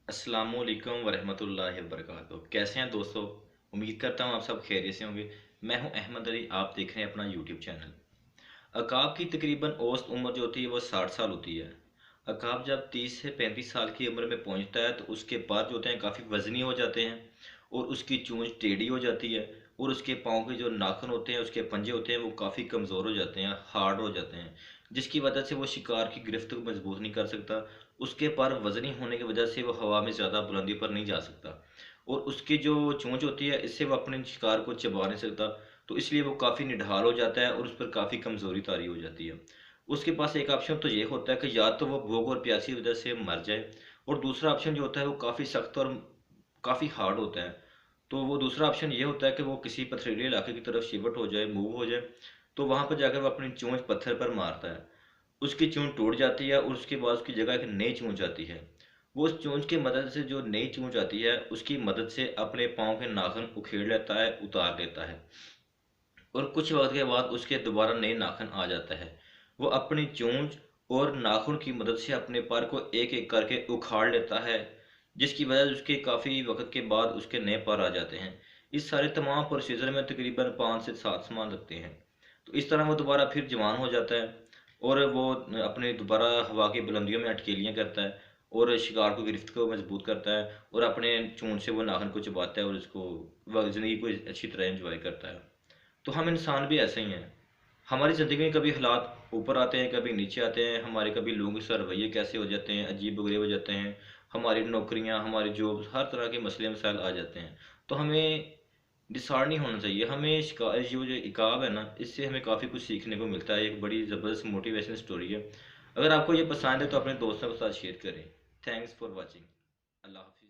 अस्सलामुअलैकुम वरहमतुल्लाहि वबरकातुहू। कैसे हैं दोस्तों? उम्मीद करता हूँ आप सब खैरियत से होंगे। मैं हूँ अहमद अली, आप देख रहे हैं अपना यूट्यूब चैनल। अकाब की तकरीबन औसत उम्र जो होती है वो 60 साल होती है। अकाब जब 30 से 35 साल की उम्र में पहुँचता है तो उसके बाल जो होते हैं काफ़ी वज़नी हो जाते हैं और उसकी चोंच टेढ़ी हो जाती है और उसके पाँव के जो नाखून होते हैं, उसके पंजे होते हैं वो काफ़ी कमज़ोर हो जाते हैं, हार्ड हो जाते हैं, जिसकी वजह से वो शिकार की गिरफ्त को मजबूत नहीं कर सकता। उसके पर वज़नी होने की वजह से वो हवा में ज़्यादा बुलंदी पर नहीं जा सकता और उसकी जो चोंच होती है इससे वो अपने शिकार को चबा नहीं सकता। तो इसलिए वो काफ़ी निढाल हो जाता है और उस पर काफ़ी कमज़ोरी तारी हो जाती है। उसके पास एक ऑप्शन तो ये होता है कि या तो वो भूख और प्यासी की वजह से मर जाए और दूसरा ऑप्शन जो होता है वो काफ़ी सख्त और काफ़ी हार्ड होता है। तो वो दूसरा ऑप्शन ये होता है कि वो किसी पथरीले इलाके की तरफ शिफ्ट हो जाए, मूव हो जाए, तो वहाँ पर जाकर वो अपनी चोंच पत्थर पर मारता है। उसकी चोंच टूट जाती है और उसके बाद उसकी जगह एक नई चोंच आती है। वो उस चोंच की मदद से, जो नई चोंच आती है उसकी मदद से अपने पाँव के नाखून उखेड़ लेता है, उतार लेता है और कुछ वक्त के बाद उसके दोबारा नए नाखून आ जाता है। वो अपनी चोंच और नाखून की मदद से अपने पर को एक एक करके उखाड़ लेता है, जिसकी वजह से उसके काफ़ी वक्त के बाद उसके नए पर आ जाते हैं। इस सारे तमाम प्रोसीजर में तकरीबन 5 से 7 साल लगते हैं। तो इस तरह वो दोबारा फिर जवान हो जाता है और वो अपने दोबारा हवा की बुलंदियों में अटकेलियाँ करता है और शिकार को गिरफ्त को मजबूत करता है और अपने चूंद से वो नाखून को चबाता है और उसको वह ज़िंदगी को अच्छी तरह एंजॉय करता है। तो हम इंसान भी ऐसे ही हैं। हमारी ज़िंदगी में कभी हालात ऊपर आते हैं, कभी नीचे आते हैं, हमारे कभी लोगों के साथ रवैये कैसे हो जाते हैं, अजीब वगैरह हो जाते हैं, हमारी नौकरियां, हमारी जॉब्स, हर तरह के मसले मसाइल आ जाते हैं। तो हमें डिसहार्ड नहीं होना चाहिए। हमें शिकार, ये जो इकाब है ना, इससे हमें काफ़ी कुछ सीखने को मिलता है। एक बड़ी ज़बरदस्त मोटिवेशनल स्टोरी है। अगर आपको ये पसंद है तो अपने दोस्तों के साथ शेयर करें। Thanks for watching. अल्लाह हाफिज़।